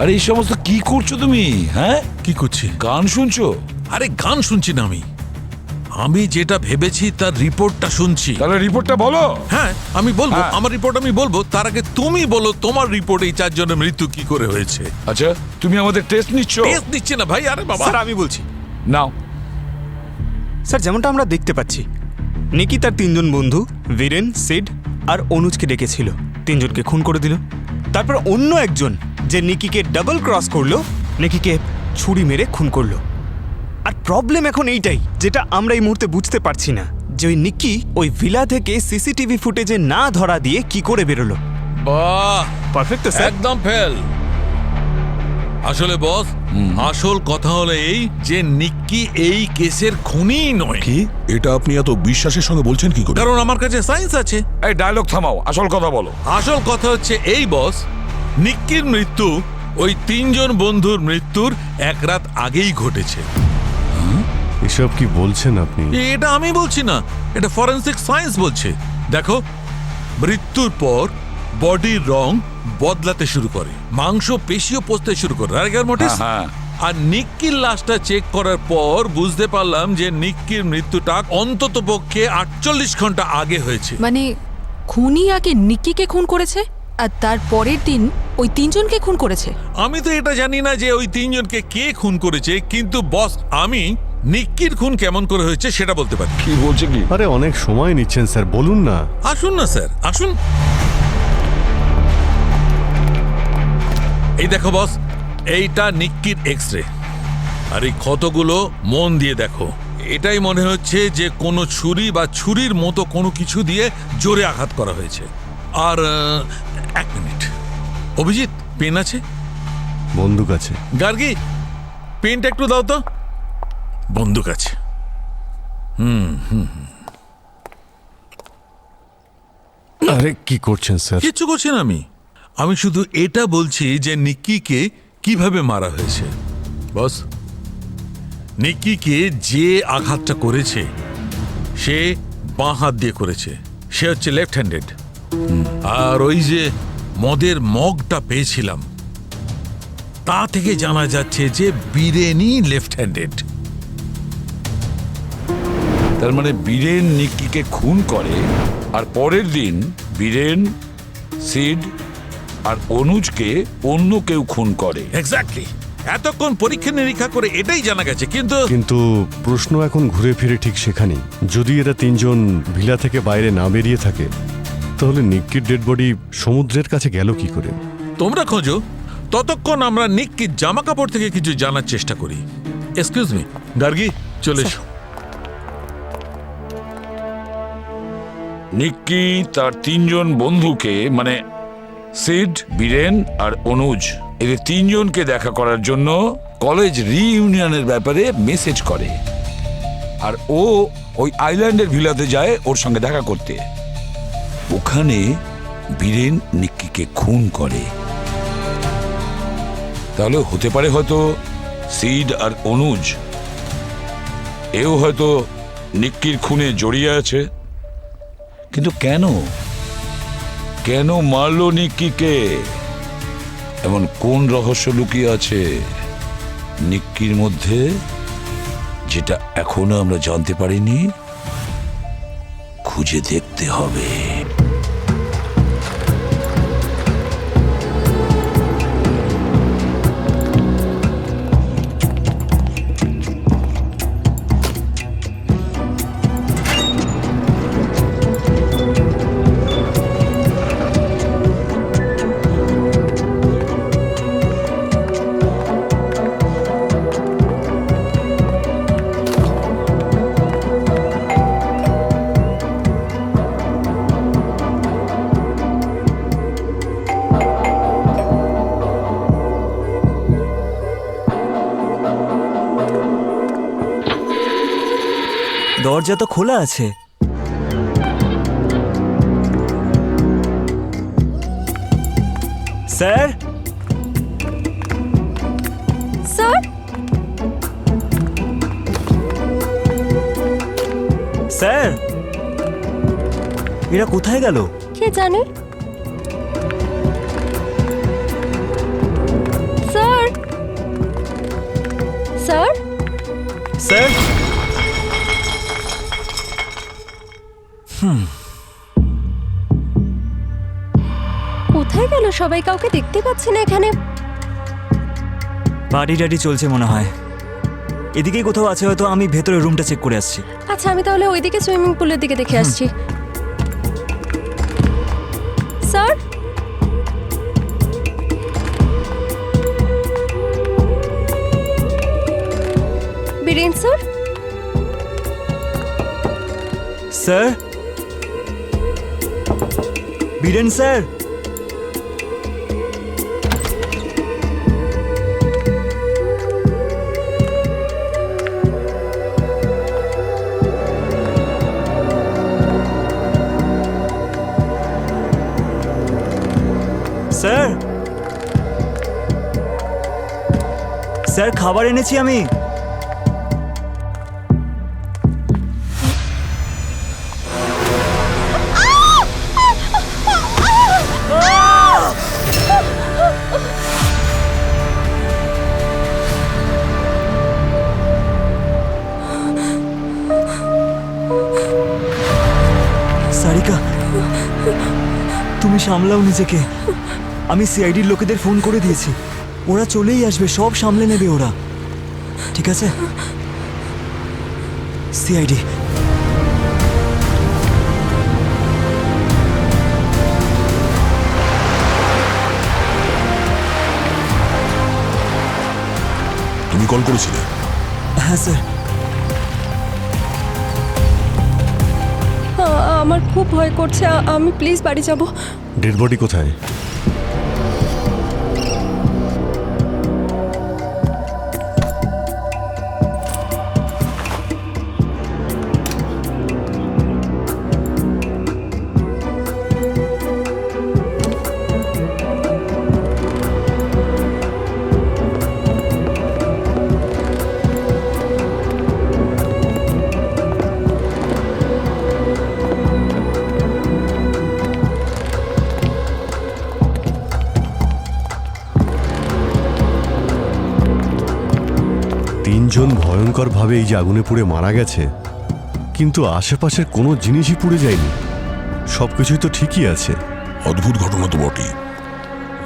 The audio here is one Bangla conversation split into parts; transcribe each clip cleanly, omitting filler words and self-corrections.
আরে এই সমস্ত কি করছো তুমি? হ্যাঁ, কি করছি? গান শুনছো? আরে গান শুনছি না আমি যেটা ভেবেছি তার রিপোর্টটা শুনছি। তাহলে রিপোর্টটা বলো। হ্যাঁ আমি বলবো, হ্যাঁ। আমার রিপোর্ট আমি বলবো। তার আগে তুমি বলো তোমার রিপোর্ট এই 4 জনের মৃত্যু কি করে হয়েছে। আচ্ছা, তুমি আমাদের টেস্ট নিচ্ছ? টেস্ট দিচ্ছে না ভাই। আরে বাবা, স্যার আমি বলছি। নাও। স্যার যেমনটা আমরা দেখতে পাচ্ছি, নিকি তার 3 জন বন্ধু বীরেন, সিড আর অনুজকে ডেকেছিল, 3 জনকে খুন করে দিল। তারপর অন্য একজন যে নিকিকে ডাবল ক্রস করলো, নিকিকে ছুরি মেরে খুন করলো। আর প্রবলেম এখন এইটাই, যেটা আমরা এই মুহূর্তে বুঝতে পারছি না, যে ওই নিকি ওই ভিলা থেকে সিসিটিভি ফুটেজে না ধরা দিয়ে কি করে বেরোলো। বাহ, পারফেক্ট তো স্যার? একদম ফেল। আসলে বস, আসল কথা হলো এই যে নিক্কি এই কেসের খুনি নয়। কি এটা আপনি এত বিশ্বাসের সঙ্গে বলছেন কি করে? কারণ আমার কাছে সায়েন্স আছে। এই ডায়লগ থামাও, আসল কথা বলো। আসল কথা হচ্ছে এই বস, নিক্কির মৃত্যু ওই 3 জন বন্ধুর মৃত্যুর 1 রাত আগেই ঘটেছে। এসব কি বলছেন আপনি? এটা আমি বলছি না, এটা ফরেনসিক সায়েন্স বলছে। দেখো, মৃত্যুর পর বডির রং বদলাতে শুরু করে, মাংস পেশিও পচতে শুরু করে। রাইগার মোটিস। হ্যাঁ। আর নিক্কির লাশটা চেক করার পর বুঝতে পারলাম যে নিক্কির মৃত্যুটা অন্তত পক্ষে 48 ঘন্টা আগে হয়েছে। মানে খুনি আগে নিক্কিকে খুন করেছে আর তার পরের দিন ওই 3 জনকে খুন করেছে। আমি তো এটা জানি না যে ওই 3 জনকে কে খুন করেছে, কিন্তু বস আমি নিক্কির খুন কেমন করে হয়েছে সেটা বলতে পারি। কি বলছে কি? আরে অনেক সময় নিচ্ছেন স্যার, বলুন না। আসুন না স্যার, আসুন। এই দেখো বস, এইটা নিক্কির এক্স-রে। আর এই ক্ষতগুলো মন দিয়ে দেখো, এটাই মনে হচ্ছে যে কোনো ছুরি বা ছুরির মতো কোনো কিছু দিয়ে জোরে আঘাত করা হয়েছে। আর 1 মিনিট, অভিজিৎ পেন আছে? বন্দুক আছে। গার্গী, পেনটা একটু দাও তো। বন্দুক আছে। আরে কি করছেন স্যার? কিচ্ছু করছি না আমি শুধু এটা বলছি যে নিক্কিকে কিভাবে মারা হয়েছে। বস, নিক্কিকে যে আঘাতটা করেছে সে বাঁ হাত দিয়ে করেছে, সে হচ্ছে লেফট হ্যান্ডেড। আর ওই যে মদের মগটা পেয়েছিলাম তা থেকে জানা যাচ্ছে যে বীরেনই লেফট হ্যান্ডেড। তার মানে বীরেন নিক্কিকে খুন করে আর পরের দিন বীরেন, সিড আর অনুজকে অন্য কেউ খুন করে। এক্স্যাক্টলি। এতক্ষণ পরীক্ষা নিরীক্ষা করে এটাই জানা গেছে, কিন্তু প্রশ্ন এখন ঘুরে ফিরে ঠিক সেখানেই। যদি এরা 3 জন ভিলা থেকে বাইরে না বেরিয়ে থাকে, তাহলে নিক্কির ডেড বডি সমুদ্রের কাছে গেল কি করে? তোমরা খোঁজো, ততক্ষণ আমরা নিক্কির জামা কাপড় থেকে কিছু জানার চেষ্টা করি। এক্সকিউজ মি, গার্গী চলে এসো। নিক্কি তার 3 জন বন্ধুকে, মানে সিড, বীরেন আর অনুজ, এদের 3 জনকে দেখা করার জন্য কলেজ রিইউনিয়নের ব্যাপারে মেসেজ করে। আর ও ওই আইল্যান্ডের ভিলাতে যায় ওর সঙ্গে দেখা করতে। ওখানে বীরেন নিক্কিকে খুন করে। তাহলে হতে পারে হয়তো সিড আর অনুজ এও হয়তো নিক্কির খুনে জড়িয়ে আছে। কিন্তু কেন কেন মারলো নিক্কিকে? এমন কোন রহস্য লুকিয়ে আছে নিক্কির মধ্যে যেটা এখনো আমরা জানতে পারিনি? খুঁজে দেখতে হবে। দরজা তো খোলা আছে। স্যার, স্যার, স্যার, এরা কোথায় গেল? কে জানে। সবাই কাউকে দেখতে পাচ্ছি না এখানে। পার্টি টাটি চলছে মনে হয়, এদিকেই কোথাও আছে হয়তো। আমি ভেতরে রুমটা চেক করে আসছি। আচ্ছা, আমি তাহলে ওইদিকে সুইমিং পুলের দিকে দেখে আসছি। Sir, Biren sir, sir, Biren sir, sir, sir, খাবার এনেছি আমি। সারিকা, তুমি সামলাও নিজেকে। আমি সিআইডির লোকেদের ফোন করে দিয়েছি, ওরা চলেই আসবে, সব সামলে নেবে ওরা, ঠিক আছে? সিআইডি, তুমি কল করেছিলে? হ্যাঁ স্যার। আমার খুব ভয় করছে, আমি প্লিজ বাড়ি যাব। ডেড বডি কোথায়? তিনজন ভয়ঙ্করভাবে এই যে আগুনে পুড়ে মারা গেছে, কিন্তু আশেপাশের কোনো জিনিসই পুড়ে যায়নি, সবকিছুই তো ঠিকই আছে। অদ্ভুত ঘটনা তো বটেই।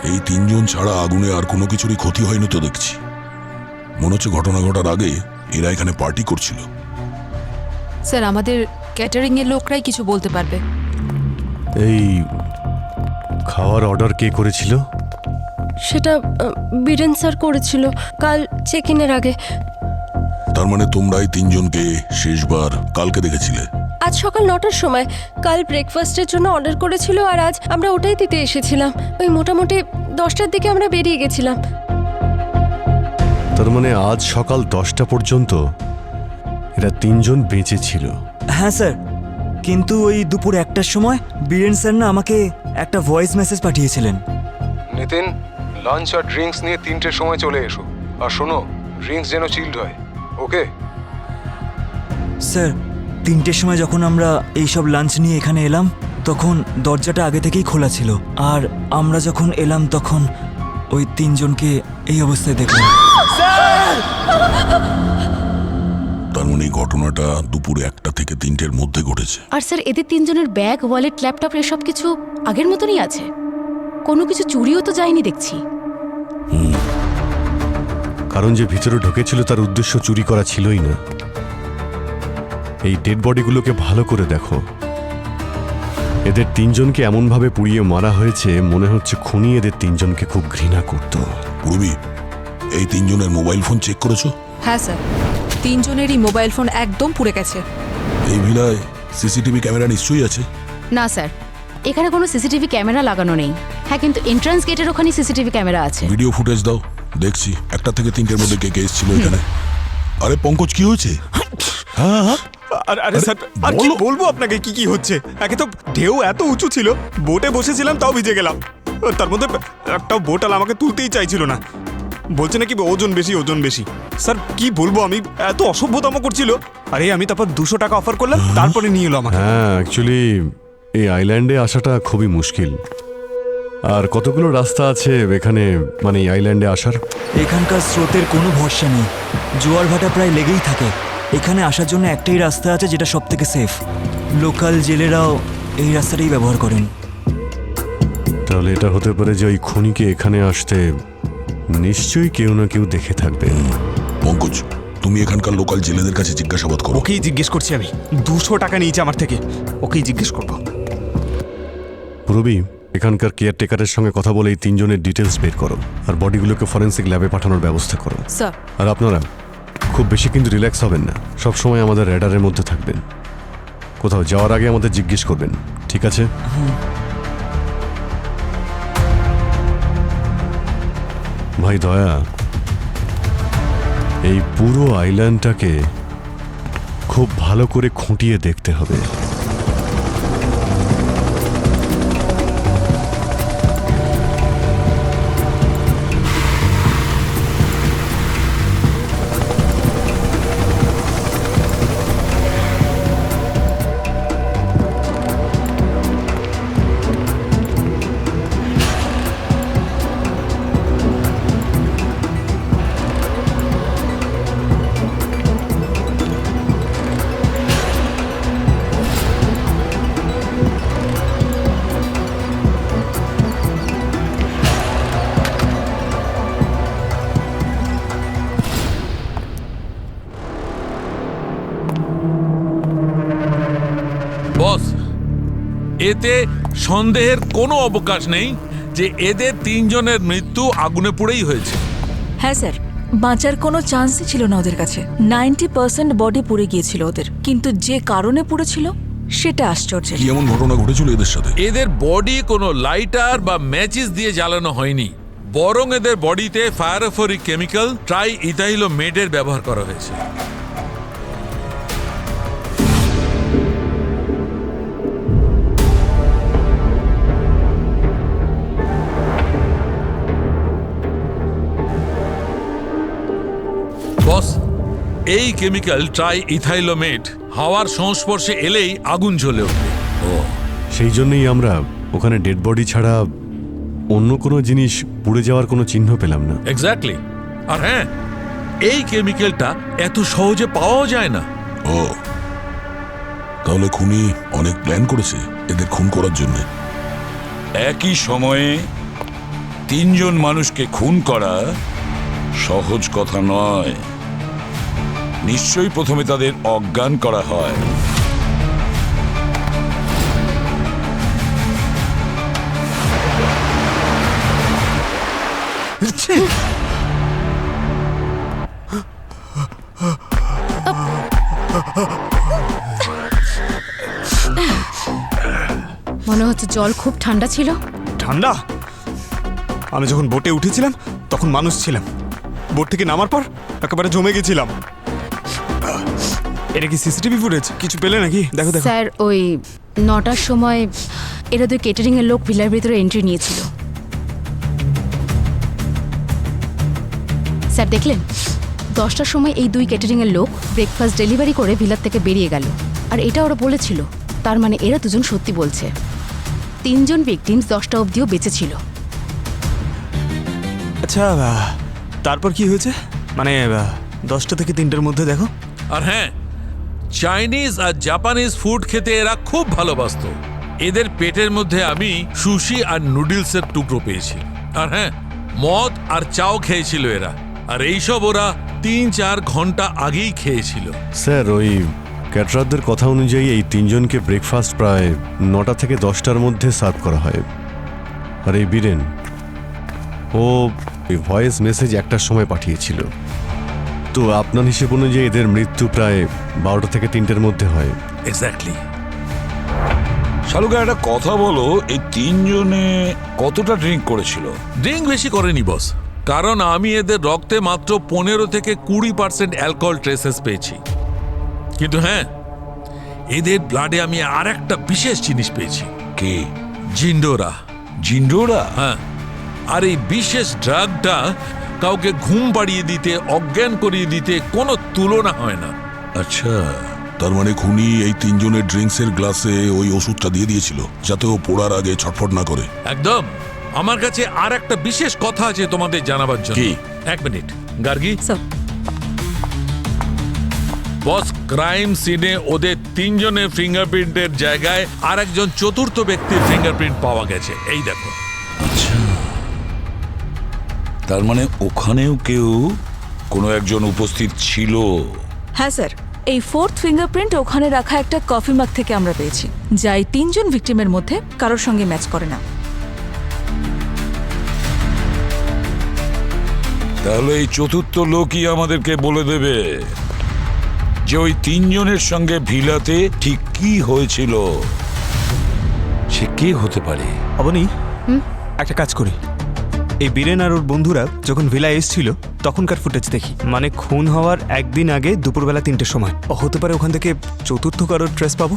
এই তিনজন ছাড়া আগুনে আর কোনো কিছুরই ক্ষতি হয়নি তো দেখছি। মনে হচ্ছে ঘটনা ঘটার আগে এরা এখানে পার্টি করছিল। স্যার, আমাদের ক্যাটারিং এর লোকরাই কিছু বলতে পারবে। এই খাওয়ার অর্ডার কে করেছিল? সেটা বীরেন স্যার করেছিল কাল চেক ইনের আগে। তার মানে তোমরা এই তিনজনকে শেষবার কালকে দেখেছিলে? আজ সকাল 9টার সময়। কাল ব্রেকফাস্টের জন্য অর্ডার করেছিল, আর আজ আমরা ওটাই দিতে এসেছিলাম। ওই মোটামুটি 10টার দিকে আমরা বেরিয়ে গেছিলাম। তার মানে আজ সকাল 10টা পর্যন্ত এরা তিনজন বেঁচে ছিল। হ্যাঁ স্যার, কিন্তু ওই দুপুর 1টার সময় বীরেন স্যার না আমাকে একটা ভয়েস মেসেজ পাঠিয়েছিলেন। নিতিন, লাঞ্চ আর ড্রিঙ্কস নিয়ে 3টের সময় চলে এসো। আর শোনো, ড্রিঙ্কস যেন চিল্ড হয়, ওকে? স্যার, 3টের সময় যখন আমরা এইসব লাঞ্চ নিয়ে এখানে এলাম, তখন দরজাটা আগে থেকেই খোলা ছিল, আর আমরা যখন এলাম তখন ওই তিনজনকে এই অবস্থায় দেখলাম। তার মানে এই ঘটনাটা দুপুর 1টা থেকে 3টের মধ্যে ঘটেছে। আর স্যার, এদের তিনজনের ব্যাগ, ওয়ালেট, ল্যাপটপ এসব কিছু আগের মতনই আছে, কোনো কিছু চুরিও তো যায়নি দেখছি। কারণ যে ভিতরে ঢুকেছিল তার উদ্দেশ্য চুরি করা ছিলই না। এই ডেড বডিগুলোকে ভালো করে দেখো, এদের তিনজনকে এমনভাবে পুড়িয়ে মারা হয়েছে, মনে হচ্ছে খুনি এদের তিনজনকে খুব ঘৃণা করত। পূর্বী, এই তিনজনের মোবাইল ফোন চেক করেছো? হ্যাঁ স্যার, তিনজনেরই মোবাইল ফোন একদম পুড়ে গেছে। এই ভিলায় সিসিটিভি ক্যামেরা নিশ্চয়ই আছে? না স্যার, এখানে কোনো সিসিটিভি ক্যামেরা লাগানো নেই। হ্যাঁ, কিন্তু এন্ট্রান্স গেটের ওখানে সিসিটিভি ক্যামেরা আছে। ভিডিও ফুটেজ দাও, দেখছি 1টা থেকে 3টের মধ্যে কে কে এসেছিল এখানে। আরে পঙ্কজ, কি হয়েছে? হ্যাঁ হ্যাঁ, আরে স্যার, আর কি বলবো আপনাকে, কি কি হচ্ছে? একে তো ঢেউ এত উঁচু ছিল, বোটে বসেছিলাম তাও ভিজে গেলাম। তার মধ্যে একটা বোটাল আমাকে তুলতেই চাইছিল না, বলছে নাকি ওজন বেশি, ওজন বেশি। স্যার কি বলবো, আমি এত অসভ্যতম করছিল। আরে আমি তারপর 200 টাকা অফার করলাম, তারপরে নিয়ে এলো আমাকে। হ্যাঁ, অ্যাকচুয়ালি এই আইল্যান্ডে আসাটা খুবই মুশকিল। আর কতগুলো রাস্তা আছে এখানে, মানে এই আইল্যান্ডে আসার? এখানকার স্রোতের কোনো ভরসা নেই, জোয়ার ভাটা প্রায় লেগেই থাকে। এখানে আসার জন্য একটাই রাস্তা আছে, যেটা সব থেকে সেফ। লোকাল জেলেরাও এই রাস্তাটাই ব্যবহার করেন। তাহলে এটা হতে পারে যে ওই খুনিকে এখানে আসতে নিশ্চয়ই কেউ না কেউ দেখে থাকবে। পঙ্কজ, তুমি এখানকার লোকাল জেলেদের কাছে জিজ্ঞাসাবাদ করো। ওকেই জিজ্ঞেস করছি আমি, 200 টাকা নিয়েছে আমার থেকে, ওকেই জিজ্ঞেস করবো। রবি, এখানকার কেয়ারটেকারের সঙ্গে কথা বলে এই 3 জনের ডিটেলস বের করো আর বডিগুলোকে ফরেন্সিক ল্যাবে পাঠানোর ব্যবস্থা করো। স্যার। আর আপনারা খুব বেশি কিন্তু রিল্যাক্স হবেন না, সব সময় আমাদের র্যাডারের মধ্যে থাকবেন। কোথাও যাওয়ার আগে আমাদের জিজ্ঞেস করবেন, ঠিক আছে? ভাই দয়া, এই পুরো আইল্যান্ডটাকে খুব ভালো করে খুঁটিয়ে দেখতে হবে। বস, এতে সন্দেহের কোনো অবকাশ নেই যে এদের 3 জনের মৃত্যু আগুনে পুড়েই হয়েছে। হ্যাঁ স্যার, বাঁচার কোনো চান্সই ছিল না ওদের কাছে। 90% বডি পুড়ে গিয়েছিল ওদের, কিন্তু যে কারণে পুড়েছিল সেটা আশ্চর্যের। কি এমন ঘটনা ঘটেছিল এদের সাথে? এদের বডি কোনো লাইটার বা ম্যাচিস দিয়ে জ্বালানো হয়নি, বরং এদের বডিতে ফায়ারোফোরিক কেমিক্যাল ট্রাই ইথাইলোমেটের ব্যবহার করা হয়েছে। বস, এই কেমিক্যাল ট্রাই ইথাইলোমেট হাওয়ার সংস্পর্শে এলেই আগুন জ্বলে ওঠে। সেই জন্যই আমরা ওখানে ডেড বডি ছাড়া অন্য কোনো জিনিস পুড়ে যাওয়ার কোনো চিহ্ন পেলাম না। এক্স্যাক্টলি। আর হ্যাঁ, এই কেমিক্যালটা এত সহজে পাওয়াও যায় না। ও, তাহলে খুনি অনেক প্ল্যান করেছে এদের খুন করার জন্য। একই সময়ে 3 জন মানুষকে খুন করা সহজ কথা নয়। নিশ্চয়ই প্রথমে তাদের অজ্ঞান করা হয়। মনে হচ্ছে জল খুব ঠান্ডা ছিল। ঠান্ডা? আমি যখন বোটে উঠেছিলাম তখন মানুষ ছিলাম, বোট থেকে নামার পর একেবারে জমে গেছিলাম। এটা কি সিসিটিভি ফুটেজ? কিছু পেলে নাকি? দেখো দেখো। স্যার, ওই 9টার সময় এরা 2 কেটারিং এর লোক ভিলার ভিতরে এন্ট্রি নিয়েছিল। স্যার দেখলেন, 10টার সময় এই 2 কেটারিং এর লোক ব্রেকফাস্ট ডেলিভারি করে ভিলার থেকে বেরিয়ে গেল। আর এটা ওরা বলেছিল, তার মানে এরা 2 জন সত্যি বলছে। 3 জন ভিকটিমস 10টা অবধিও বেঁচে ছিল। আচ্ছা, তারপর কি হয়েছে? মানে 10টা থেকে 3টার মধ্যে দেখো। আর হ্যাঁ, চাইনিজ আর জাপানিজ ফুড খেতে এরা খুব ভালোবাসতো। এদের পেটের মধ্যে আমি সুশি আর নুডলসের টুকরো পেয়েছি। আর হ্যাঁ, মদ আর চাও খেয়েছিল এরা। আর এইসব ওরা 3-4 ঘন্টা আগেই খেয়েছিল। স্যার, ওই ক্যাটারারদের কথা অনুযায়ী এই 3 জনকে ব্রেকফাস্ট প্রায় 9টা থেকে 10টার মধ্যে সার্ভ করা হয়। আর এই বীরেন, ও ভয়েস মেসেজ 1টার সময় পাঠিয়েছিল। তো আপনার হিসেব অনুযায়ী এদের মৃত্যু প্রায় 12টা থেকে 3টের মধ্যে হয়। এক্স্যাক্টলি। শালুকা, একটা কথা বলো, এই 3 জনে কতটা ড্রিঙ্ক করেছিল? ড্রিঙ্ক বেশি করেনি বস, কারণ আমি এদের রক্তে মাত্র 15 থেকে 20% অ্যালকোহল ট্রেসেস পেয়েছি। কিন্তু হ্যাঁ, এদের ব্লাডে আমি আর একটা বিশেষ জিনিস পেয়েছি। কি? জিন্ডোরা। জিন্ডোরা? হ্যাঁ, আর এই বিশেষ ড্রাগটা কাউকে ঘুম পাড়িয়ে দিতে, অজ্ঞান করিয়ে দিতে কোনো তুলনা হয় না। আচ্ছা, তার মানে খুনি এই 3 জনের ড্রিঙ্কসের গ্লাসে ওই ওষুধটা দিয়ে দিয়েছিল যাতে ও পোড়ার আগে ছটফট না করে। একদম। আমার কাছে আর একটা বিশেষ কথা আছে তোমাদের জানাবার জন্য। কি? 1 মিনিট। গার্গী। স্যার। বস, ক্রাইম সিনে ওদের 3 জনের ফিঙ্গারপ্রিন্টের জায়গায় আর একজন চতুর্থ ব্যক্তির ফিঙ্গারপ্রিন্ট পাওয়া গেছে। এই দেখো। তার মানে ওখানেও কেউ কোনো একজন উপস্থিত ছিল। হ্যাঁ স্যার, এই ফোর্থ ফিঙ্গারপ্রিন্ট ওখানে রাখা একটা কফি মাগ থেকে আমরা পেয়েছি, যা এই 3 জন ভিকটিমের মধ্যে কারোর সঙ্গে ম্যাচ করে না। তাহলে এই চতুর্থ লোকই আমাদেরকে বলে দেবে যে ওই 3 জনের সঙ্গে ভিলাতে ঠিক কি হয়েছিল। সে কে হতে পারে? অবনী, একটা কাজ করি, এই বীরেন আর ওর বন্ধুরা যখন ভিলা এসেছিল তখনকার ফুটেজ দেখি। মানে খুন হওয়ার একদিন আগে দুপুরবেলা 3টের সময় হতে পারে ওখান থেকে চতুর্থ কারোর ট্রেস পাবো।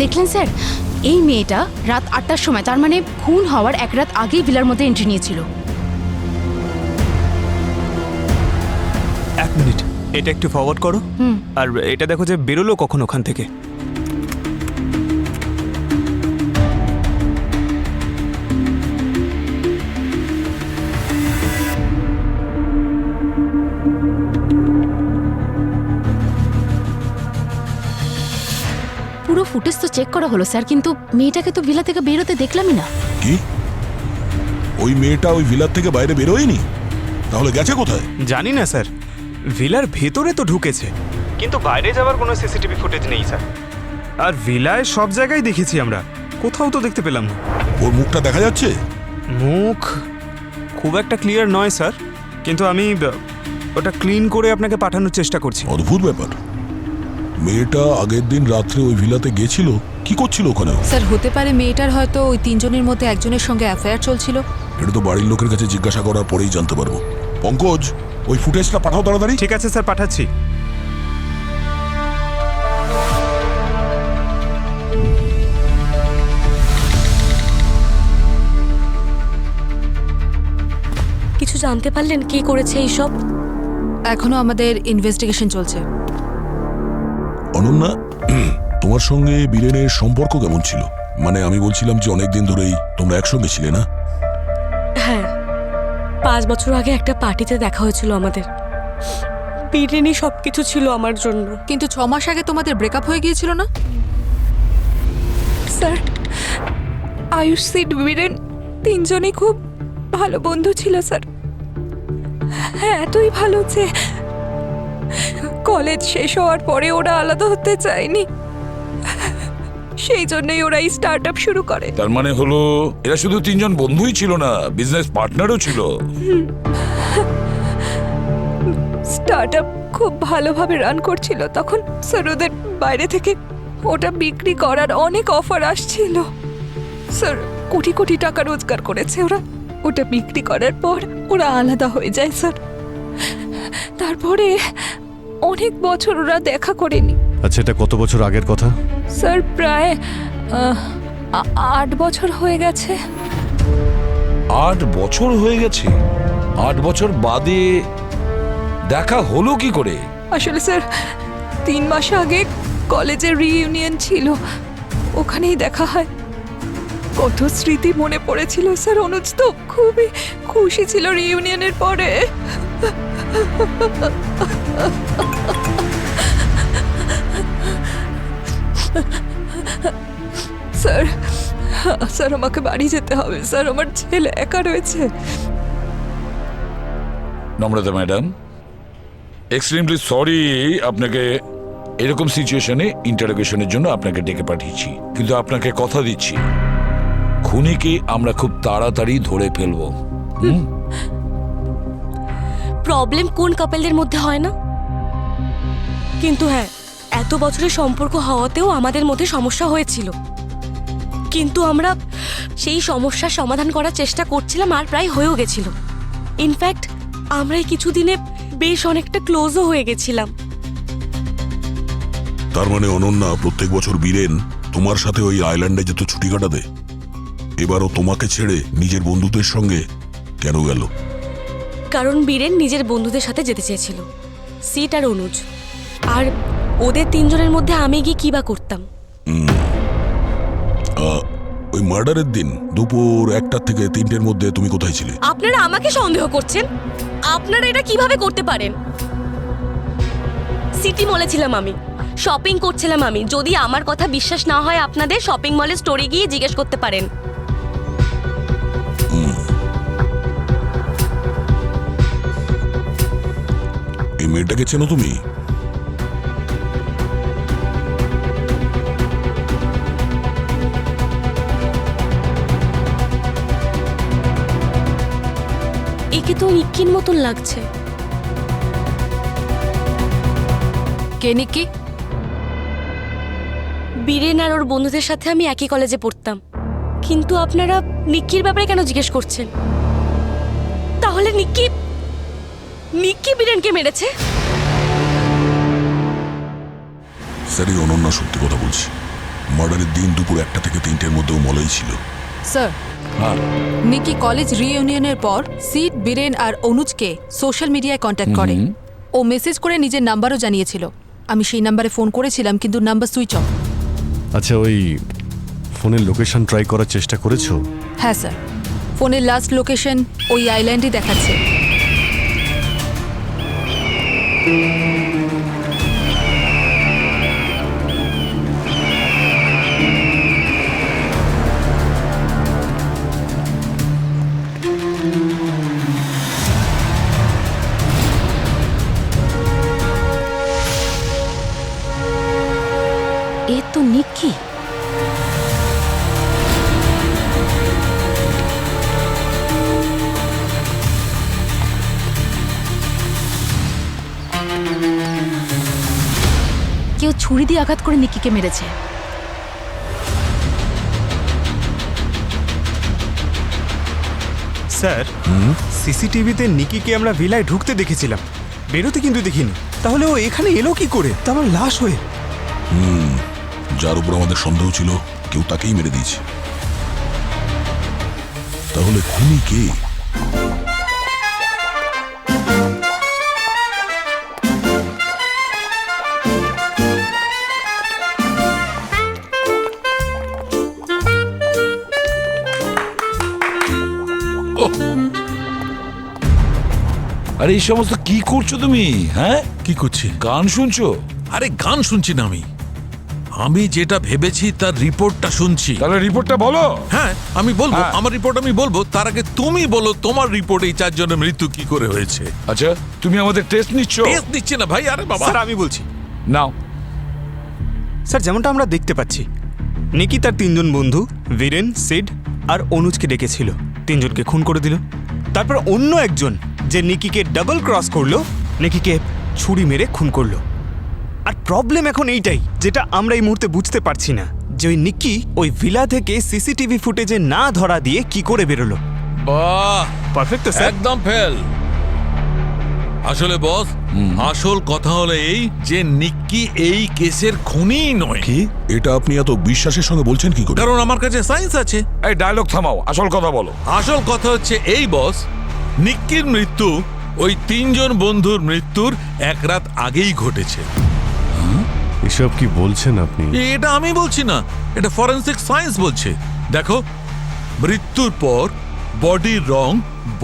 দেখলেন স্যার, এই মেয়েটা রাত 8টার সময়, তার মানে খুন হওয়ার এক রাত আগেই ভিলার মধ্যে এন্ট্রি নিয়েছিল। 1 মিনিট, এটা একটু ফরওয়ার্ড করো। আর এটা দেখো যে বেরোলো কখন ওখান থেকে। পুরো ফুটেজ তো চেক করা হলো স্যার, কিন্তু মেয়েটাকে তো ভিলা থেকে বেরোতে দেখলামই না। কি ওই মেয়েটা ওই ভিলার থেকে বাইরে বেরোয়নি? তাহলে গেছে কোথায়? জানি না স্যার, ভিলার ভেতরে তো ঢুকেছে, কিন্তু বাইরে যাওয়ার কোনো সিসিটিভি ফুটেজ নেই স্যার। আর ভিলায় সব জায়গায় দেখেছি আমরা, কোথাও তো দেখতে পেলাম না। ওর মুখটা দেখা যাচ্ছে? মুখ খুব একটা ক্লিয়ার নয় স্যার, কিন্তু আমি ওটা ক্লিন করে আপনাকে পাঠানোর চেষ্টা করছি। অদ্ভুত ব্যাপার। মেয়েটা আগের দিন রাত্রে ওই ভিলাতে গেছিল, কি করছিল ওখানে? স্যার, হতে পারে মেয়েটার হয়তো ওই 3 জনের মধ্যে একজনের সঙ্গে অ্যাফেয়ার চলছিল। এটা তো বাড়ির লোকের কাছে জিজ্ঞাসা করার পরেই জানতে পারবো। পঙ্কজ, ওই ফুটেজটা পাঠাও তাড়াতাড়ি। ঠিক আছে স্যার, পাঠাচ্ছি। কিছু জানতে পারলেন কে করেছে এইসব? এখনো আমাদের ইনভেস্টিগেশন চলছে। অনন্যা, তোমার সঙ্গে বীরেনের সম্পর্ক কেমন ছিল? মানে আমি বলছিলাম যে অনেকদিন ধরেই তোমরা একসঙ্গে ছিলে না? হ্যাঁ, 5 বছর আগে একটা পার্টিতে দেখা হয়েছিল আমাদের। বীরেনই সবকিছু ছিল আমার জন্য। কিন্তু 6 মাস আগে তোমাদের ব্রেকআপ হয়ে গিয়েছিল না? স্যার, আয়ুষ, সিড, বীরেন 3 জনই খুব ভালো বন্ধু ছিল স্যার। হ্যাঁ, এতই ভালো যে কলেজ শেষ হওয়ার পরে ওরা আলাদা হতে চায়নি, সেই জন্যই ওরা এই স্টার্ট আপ শুরু করে। তার মানে হলো এরা শুধু 3 জন বন্ধুই ছিল না, বিজনেস পার্টনারও ছিল। স্টার্ট আপ খুব ভালোভাবে রান করছিল তখন স্যার। ওদের বাইরে থেকে ওটা বিক্রি করার অনেক অফার আসছিল স্যার। কোটি কোটি টাকা রোজগার করেছে ওরা। ওটা বিক্রি করার পর ওরা আলাদা হয়ে যায় স্যার। তারপরে অনেক বছর ওরা দেখা করেনি। আচ্ছা, এটা কত বছর আগের কথা? স্যার, প্রায় 8 বছর হয়ে গেছে। 8 বছর হয়ে গেছে? 8 বছর বাদে দেখা হলো কি করে? আসলে স্যার, 3 মাস আগে কলেজের রিইউনিয়ন ছিল, ওখানেই দেখা হয়। কত স্মৃতি মনে পড়েছিল স্যার। অনুজ তো খুবই খুশি ছিল রিইউনিয়নের পরে। স্যার, স্যার আমাকে বাড়ি যেতে হবে স্যার, আমার ছেলে একা রয়েছে। নম্রতা ম্যাডাম, এক্সট্রিমলি সরি আপনাকে এরকম সিচুয়েশনে ইন্টারোগেশনের জন্য আপনাকে ডেকে পাঠিয়েছি, কিন্তু আপনাকে কথা দিচ্ছি খুনিকে আমরা খুব তাড়াতাড়ি ধরে ফেলবো। প্রবলেম কোন কাপেলদের মধ্যে হয় না? কিন্তু হ্যাঁ, এত বছরের সম্পর্ক হওয়াতেও আমাদের মধ্যে সমস্যা হয়েছিল, কিন্তু আমরা সেই সমস্যার সমাধান করার চেষ্টা করছিলাম আর প্রায় হয়েও গেছিল। ইনফ্যাক্ট আমরা এই কিছুদিনে বেশ অনেকটা ক্লোজও হয়ে গেছিলাম। তার মানে অনন্যা, প্রত্যেক বছর বীরেন তোমার সাথে ওই আইল্যান্ডে যেত ছুটি কাটাতে? এবারও তোমাকে ছেড়ে নিজের বন্ধুদের সঙ্গে কেন গেল? কারণ বীরেন নিজের বন্ধুদের সাথে যেতে চেয়েছিল, সিট আর অনুজ। আর ওদের তিনজনের মধ্যে আমি গিয়ে কি বা করতাম? ওই মার্ডারের দিন দুপুর 1টা থেকে 3টের মধ্যে তুমি কোথায় ছিলে? আপনারা আমাকে সন্দেহ করছেন? আপনারা এটা কিভাবে করতে পারেন? সিটি মলে ছিলাম আমি, শপিং করছিলাম আমি। যদি আমার কথা বিশ্বাস না হয় আপনাদের, শপিং মলে স্টোরে গিয়ে জিজ্ঞেস করতে পারেন। এই মেয়েটাকে চেনো তুমি? একে তো নিক্কির মতন লাগছে। কে নিকি? বীরেন আর ওর বন্ধুদের সাথে আমি একই কলেজে পড়তাম, কিন্তু আপনারা নিক্কির ব্যাপারে কেন জিজ্ঞেস করছেন? তাহলে নিক্কি বীরেনকে মেরেছে? স্যার, এই অনন্যা সত্যি কথা বলছি। মার্ডারের দিন দুপুর 1টা থেকে 3টের মধ্যেও মলেই ছিল। স্যার, নিকি কলেজ রিইউনিয়নের পর সিট, বীরেন আর অনুজকে সোশ্যাল মিডিয়ায় কন্ট্যাক্ট করে। ও মেসেজ করে নিজের নাম্বারও জানিয়েছিল। আমি সেই নাম্বারে ফোন করেছিলাম, কিন্তু নাম্বার সুইচ অফ। আচ্ছা, ওই ফোনের লোকেশন ট্রাই করার চেষ্টা করেছো? হ্যাঁ স্যার, ফোনের লাস্ট লোকেশন ওই আইল্যান্ডই দেখাচ্ছে। এ তো নিকি। কেউ ছুরি দিয়ে আঘাত করে নিকিকে মেরেছে। স্যার, সিসিটিভিতে নিকিকে আমরা ভিলায় ঢুকতে দেখেছিলাম, বেরোতে কিন্তু দেখিনি। তাহলে ও এখানে এলো কি করে? তা আমার লাশ হয়ে। যার উপর আমাদের সন্দেহ ছিল কেউ তাকেই মেরে দিয়েছে। তাহলে খুনি কে? আরে এই সমস্ত কি করছো তুমি? হ্যাঁ, কি করছি? গান শুনছো? আরে গান শুনছি না আমি যেটা ভেবেছি তার রিপোর্টটা শুনছি। তাহলে রিপোর্টটা বলো। হ্যাঁ, আমি বলবো, হ্যাঁ। আমার রিপোর্ট আমি বলবো। তার আগে তুমি বলো তোমার রিপোর্টে এই 4 জনের মৃত্যু কি করে হয়েছে। আচ্ছা, তুমি আমাদের টেস্ট নিচ্ছ? টেস্ট দিচ্ছে না ভাই। আরে বাবা, স্যার আমি বলছি। নাও। স্যার, যেমনটা আমরা দেখতে পাচ্ছি, নিকি তার 3জন বন্ধু বীরেন, সিড আর অনুজকে ডেকেছিল, 3জনকে খুন করে দিল। তারপর অন্য একজন যে নিকিকে ডাবল ক্রস করলো, নিকিকে ছুরি মেরে খুন করলো। আর প্রবলেম এখন এইটাই, যেটা আমরা এই মুহূর্তে বুঝতে পারছি না, যে ওই নিকি ওই ভিলা থেকে সিসিটিভি ফুটেজে না ধরা দিয়ে কি করে বেরোলো। বাহ, পারফেক্ট তো স্যার? একদম ফেল। আসলে বস, আসল কথা হলো এই যে নিক্কি এই কেসের খুনি নয়। কি? এটা আপনি এত বিশ্বাসের সঙ্গে বলছেন কি করে? কারণ আমার কাছে সায়েন্স আছে। এই ডায়লগ থামাও, আসল কথা বলো। আসল কথা হচ্ছে এই বস, নিক্কির মৃত্যু ওই 3জন বন্ধুর মৃত্যুর 1 রাত আগেই ঘটেছে। এসব কি বলছেন আপনি? এটা আমি বলছি না, এটা ফরেনসিক সায়েন্স বলছে। দেখো, মৃত্যুর পর বডির রং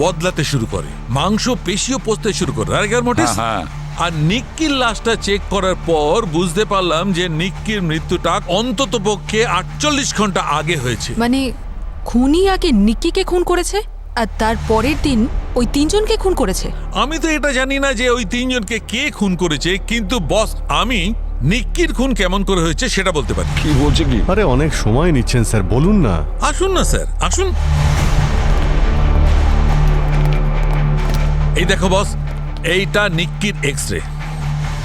বদলাতে শুরু করে, মাংস পেশিও পচতে শুরু করে। হ্যাঁ। আর নিক্কির লাশটা চেক করার পর বুঝতে পারলাম যে নিক্কির মৃত্যুটা অন্তত পক্ষে 48 ঘন্টা আগে হয়েছে। মানে খুনি আগে নিকিকে খুন করেছে, আর তার পরের দিন ওই 3জনকে খুন করেছে। আমি তো এটা জানি না যে ওই 3জনকে কে খুন করেছে, কিন্তু বস আমি নিক্কির খুন কেমন করে হয়েছে সেটা বলতে পারি। কি বলছে কি? আরে অনেক সময় নিচ্ছেন স্যার, বলুন না। আসুন না স্যার, আসুন। এই দেখো বস, এইটা নিক্কির এক্সরে।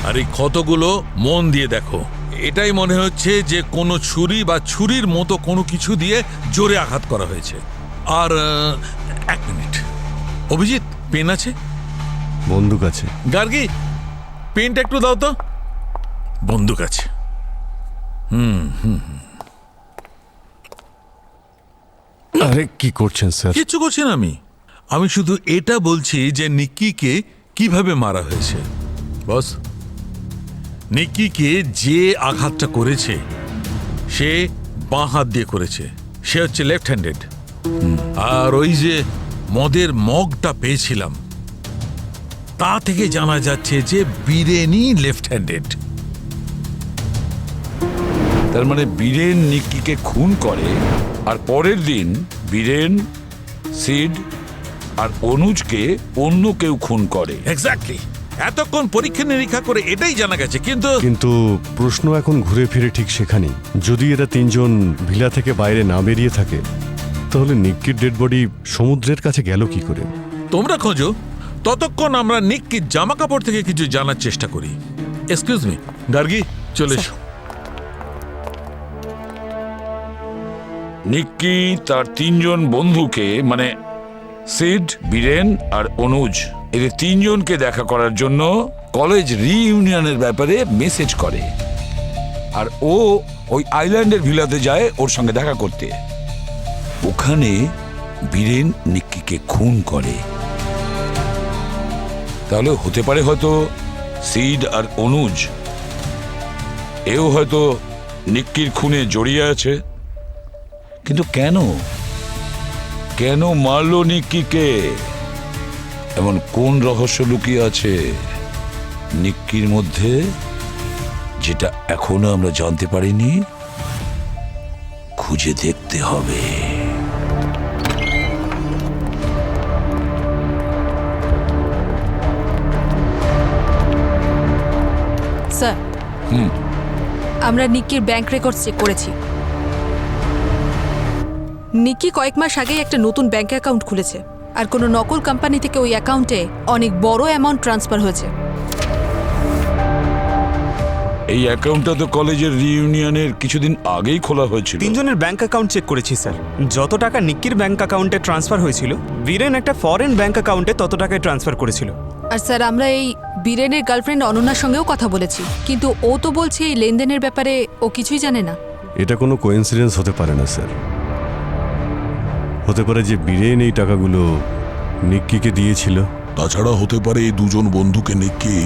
আর এই ক্ষতগুলো মন দিয়ে দেখো। এটাই মনে হচ্ছে যে কোনো ছুরি বা ছুরির মতো কোনো কিছু দিয়ে জোরে আঘাত করা হয়েছে। আর 1 মিনিট, অভিজিৎ, পেন আছে? বন্দুক আছে। গার্গী, পেনটা একটু দাও তো। বন্দুক আছে। আরে কি করছেন স্যার? কিচ্ছু করছি না আমি শুধু এটা বলছি যে নিক্কিকে কিভাবে মারা হয়েছে। বস, নিক্কিকে যে আঘাতটা করেছে সে বাঁ হাত দিয়ে করেছে, সে হচ্ছে লেফট হ্যান্ডেড। আর ওই যে মদের মগটা পেয়েছিলাম তা থেকে জানা যাচ্ছে যে বীরেনই লেফট হ্যান্ডেড। তার মানে বীরেন নিক্কিকে খুন করে, আর পরের দিন বীরেন, সিড আর অনুজকে অন্য কেউ খুন করে। এক্স্যাক্টলি, এতক্ষণ পরীক্ষা নিরীক্ষা করে এটাই জানা গেছে, কিন্তু প্রশ্ন এখন ঘুরে ফিরে ঠিক সেখানেই। যদি এরা তিনজন ভিলা থেকে বাইরে না বেরিয়ে থাকে তাহলে নিক্কির ডেড বডি সমুদ্রের কাছে গেল কি করে? তোমরা খোঁজো, ততক্ষণ আমরা নিক্কির জামা কাপড় থেকে কিছু জানার চেষ্টা করি। এক্সকিউজ মি, গার্গী চলে এসো। নিক্কি তার তিনজন বন্ধুকে মানে সিড, বীরেন আর অনুজ, এদের তিনজনকে দেখা করার জন্য কলেজ রিইউনিয়নের ব্যাপারে মেসেজ করে, আর ও ওই আইল্যান্ডের ভিলাতে যায় ওর সঙ্গে দেখা করতে। ওখানে বীরেন নিক্কিকে খুন করে। তাহলে হতে পারে হয়তো সিড আর অনুজ এও হয়তো নিক্কির খুনে জড়িয়ে আছে। কিন্তু কেন কেন মারলো নিক্কিকে? এমন কোন রহস্য লুকিয়ে আছে নিক্কির মধ্যে যেটা এখনো আমরা জানতে পারিনি? খুঁজে দেখতে হবে। স্যার, আমরা নিক্কির ব্যাংক রেকর্ড চেক করেছি। নিক্কি কয়েক মাস আগেই একটা নতুন ব্যাংক অ্যাকাউন্ট খুলেছে, আর কোনো নকল কোম্পানি থেকে ওই অ্যাকাউন্টে অনেক বড় অ্যামাউন্ট ট্রান্সফার হয়েছে। এই অ্যাকাউন্টটা তো কলেজের রিইউনিয়নের কিছুদিন আগেই খোলা হয়েছিল। তিনজনের ব্যাংক অ্যাকাউন্ট চেক করেছি স্যার। যত টাকা নিক্কির ব্যাংক অ্যাকাউন্টে ট্রান্সফার হয়েছিল, বীরেন একটা ফরেন ব্যাংক অ্যাকাউন্টে তত টাকায় ট্রান্সফার করেছিল। আর স্যার, আমরা এই বীরেনের গার্লফ্রেন্ড অনন্যার সঙ্গেও কথা বলেছি, কিন্তু ও তো বলছে এই লেনদেনের ব্যাপারে ও কিছুই জানে না। এটা কোনো কোইন্সিডেন্স হতে পারে না স্যার। হতে পারে যে বীরেন এই টাকাগুলো নিক্কিকে দিয়েছিল। তাছাড়া হতে পারে এই দুজন বন্ধুকে নিক্কি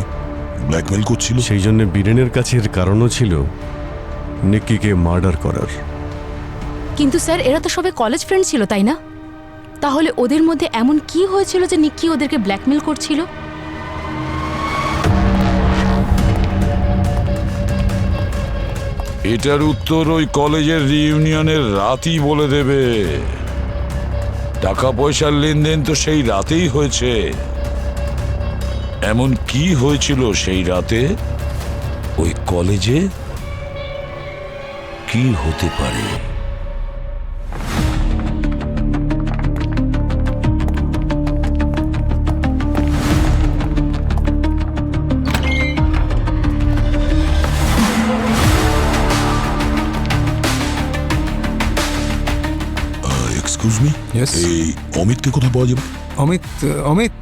ব্ল্যাকমেল করছিল। সেই জন্য বীরেনের কাছে এর কারণও ছিল নিক্কিকে মার্ডার করার। কিন্তু স্যার, এরা তো সবাই কলেজ ফ্রেন্ড ছিল, তাই না? তাহলে ওদের মধ্যে এমন কি হয়েছিল যে নিক্কি ওদেরকে ব্ল্যাকমেল করছিল? এটার উত্তর ওই কলেজের রিইউনিয়নের রাতই বলে দেবে। টাকা পয়সার লেনদেন তো সেই রাতেই হয়েছে। এমন কি হয়েছিল সেই রাতে ওই কলেজে? কি হতে পারে? Excuse me, Yes? এই অমিতকে কোথায় পাওয়া যাবে? অমিত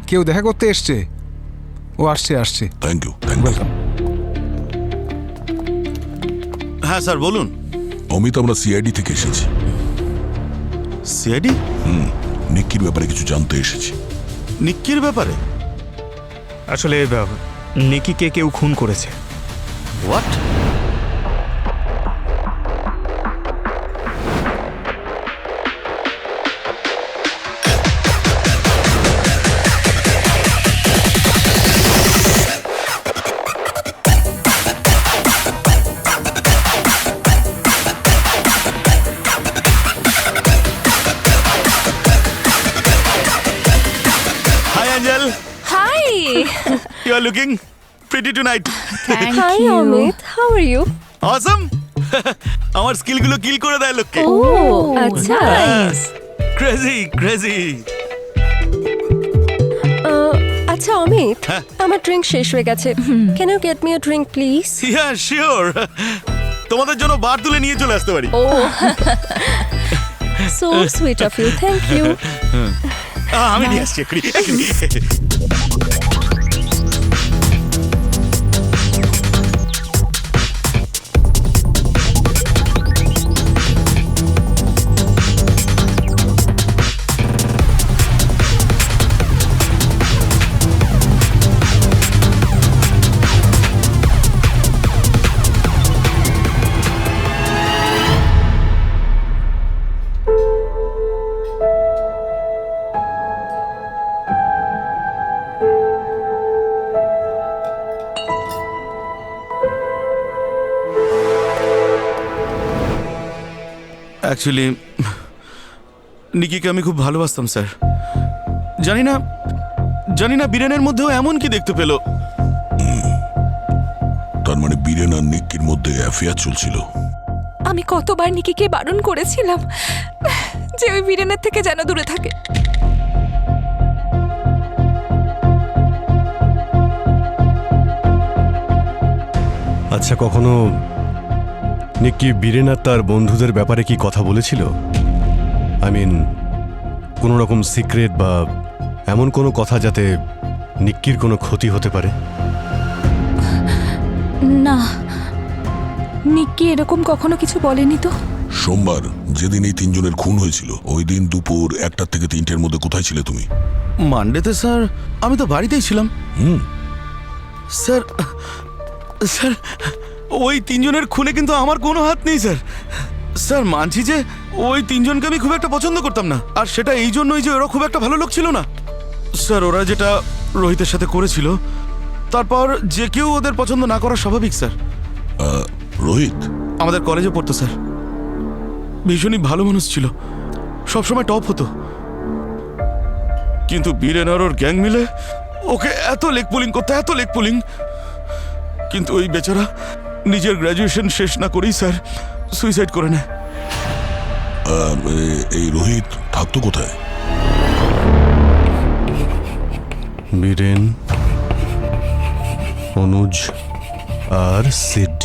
কেউ দেখা করতে এসছে? ও আসছে। Thank you. ওয়েলকাম। হ্যাঁ স্যার বলুন। অমিত, আমরা সিআইডি থেকে এসেছি। সিআইডি? নিক্কির ব্যাপারে কিছু জানতে এসেছি। নিক্কির ব্যাপারে? আসলে নিক্কিকে কেউ খুন করেছে। What? Hi, You are looking pretty tonight. Hi Amit, how are you? Awesome. আমার স্কিলগুলো কিল করে দেয় লোককে। ও আচ্ছা, ক্রেজি। আচ্ছা অমিত, আমার ড্রিঙ্ক শেষ হয়ে গেছে। Can you get me a drink please? Yeah, sure. তোমাদের জন্য বার তুলে নিয়ে চলে আসতে পারি। Oh so sweet of you, thank you. আমি নিয়ে আসছি এক্ষুনি। অ্যাকচুয়ালি নিকিকে আমি খুব ভালোবাসতাম স্যার। জানি না বীরেনের মধ্যেও এমন কি দেখতে পেল। তার মানে বীরেন আর নিক্কির মধ্যে অ্যাফেয়ার চলছিল। আমি কতবার নিকিকে বারণ করেছিলাম যে ওই বীরেনের থেকে যেন দূরে থাকে। আচ্ছা, কখনো নিক্কি বীরেন আর তার বন্ধুদের ব্যাপারে কি কথা বলেছিল? আই মিন, কোনো রকম সিক্রেট বা এমন কোনো কথা যাতে নিক্কির কোনো ক্ষতি হতে পারে? না, নিকি এরকম কখনো কিছু বলেনি তো। সোমবার যেদিন এই তিনজনের খুন হয়েছিল ওই দিন দুপুর 1টা থেকে 3টের মধ্যে কোথায় ছিলে তুমি? মানডেতে স্যার আমি তো বাড়িতেই ছিলাম। স্যার স্যার ওই তিনজনের খুনে কিন্তু আমার কোনো হাত নেই স্যার। স্যার মানছি যে ওই তিনজনকে আমি খুব একটা পছন্দ করতাম না, আর সেটা এই জন্যই যে ওরা খুব একটা ভালো লোক ছিল না। স্যার ওরা যেটা রোহিতের সাথে করেছিল তারপর যে কেউ ওদের পছন্দ না করা স্বাভাবিক স্যার। রোহিত আমাদের কলেজে পড়তো স্যার, ভীষণই ভালো মানুষ ছিল, সবসময় টপ হতো। কিন্তু বীরেন আর ওর গ্যাং মিলে ওকে এত লেগ পুলিং, কিন্তু ওই বেচারা নিজের গ্র্যাজুয়েশন শেষ না করেই স্যার সুইসাইড করে নেয়। এই রোহিত থাকতো কোথায়? বীরেন, অনুজ আর সিড।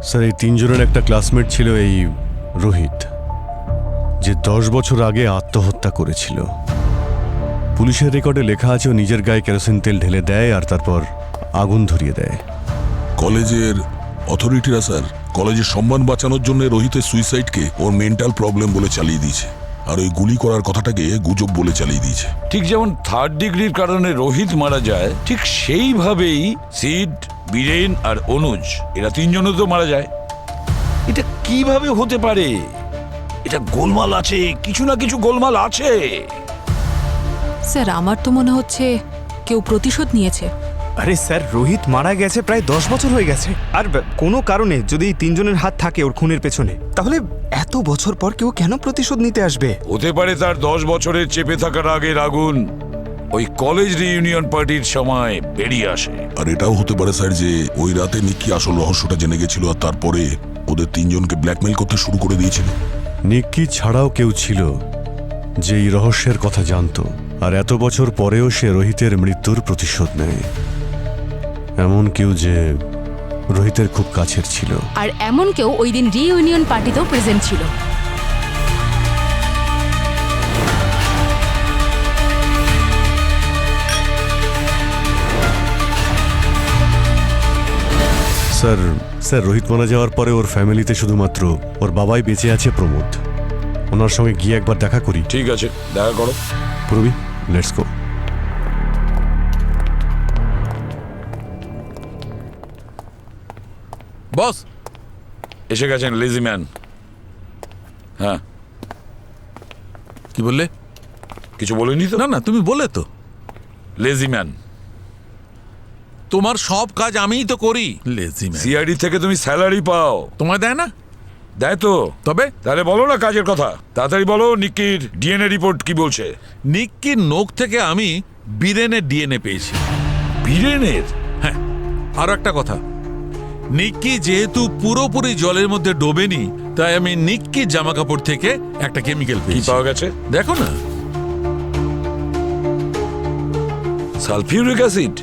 স্যার এই তিনজনের একটা ক্লাসমেট ছিল এই রোহিত, যে 10 বছর আগে আত্মহত্যা করেছিল। পুলিশের রেকর্ডে লেখা আছে ও নিজের গায়ে কেরোসিন তেল ঢেলে দেয় আর তারপর আগুন ধরিয়ে দেয়। কলেজের অথরিটিরা স্যার কলেজের সম্মান বাঁচানোর জন্য রোহিতের সুইসাইডকে ওর মেন্টাল প্রবলেম বলে চালিয়ে দিয়েছে, আর ওই গুলি করার কথাটাকে গুজব বলে চালিয়ে দিয়েছে। ঠিক যেমন 3rd ডিগ্রির কারণে রোহিত মারা যায়, ঠিক সেইভাবেই সিড, বীরেন আর অনুজ এরা তিনজনও তো মারা যায়। এটা কিভাবে হতে পারে? এটা গোলমাল আছে, কিছু না কিছু গোলমাল আছে। স্যার আমার তো মনে হচ্ছে কেউ প্রতিশোধ নিয়েছে। আরে স্যার, রোহিত মারা গেছে প্রায় 10 বছর হয়ে গেছে, আর কোনো কারণে যদি এই তিনজনের হাত থাকে ওর খুনের পেছনে, তাহলে এত বছর পর কেউ কেন প্রতিশোধ নিতে আসবে? হতে পারে তার 10 বছরের চেপে থাকার আগের আগুন ওই কলেজ রিইউনিয়ন পার্টির সময় বেরিয়ে আসে। আর এটাও হতে পারে স্যার যে ওই রাতে নিক্কি আসল রহস্যটা জেনে গেছিল আর তারপরে ওদের তিনজনকে ব্ল্যাকমেইল করতে শুরু করে দিয়েছিল। নিক্কি ছাড়াও কেউ ছিল যে এই রহস্যের কথা জানতো, আর এত বছর পরেও সে রোহিতের মৃত্যুর প্রতিশোধ নেয়। এমন কেউ যে রোহিতের খুব কাছের ছিল। আর এমন কেউ ওই দিন রিইউনিয়ন পার্টিতেও প্রেজেন্ট ছিল। স্যার রোহিত মারা যাওয়ার পরে ওর ফ্যামিলিতে শুধুমাত্র ওর বাবাই বেঁচে আছে, প্রমোদ। ওনার সঙ্গে গিয়ে একবার দেখা করি। ঠিক আছে, দেখা করো। পুরবি, লেটস গো। বস এসে গেছেন লেজি ম্যান। হ্যাঁ, কি বললে? কিছু বলিনি তো? না না, তুমি বলে তো। Lazy man. তোমার সব কাজ আমিই তো করি। Lazy man. সিআইডি থেকে তুমি স্যালারি পাও। তোমায় দেয় না? দেয় তো। তবে তাহলে বলো না কাজের কথা, তাড়াতাড়ি বলো। নিক্কির ডিএনএ রিপোর্ট কি বলছে? নিক্কির নখ থেকে আমি বীরেনের ডিএনএ পেয়েছি। বীরেনের? হ্যাঁ, আরো একটা কথা, নিক্কি যেহেতু পুরোপুরি জলের মধ্যে ডোবেনি, তাই আমি নিক্কির জামা কাপড় থেকে একটা কেমিক্যাল কি পেয়েছি। পাওয়া গেছে দেখো না। Sulphuric acid?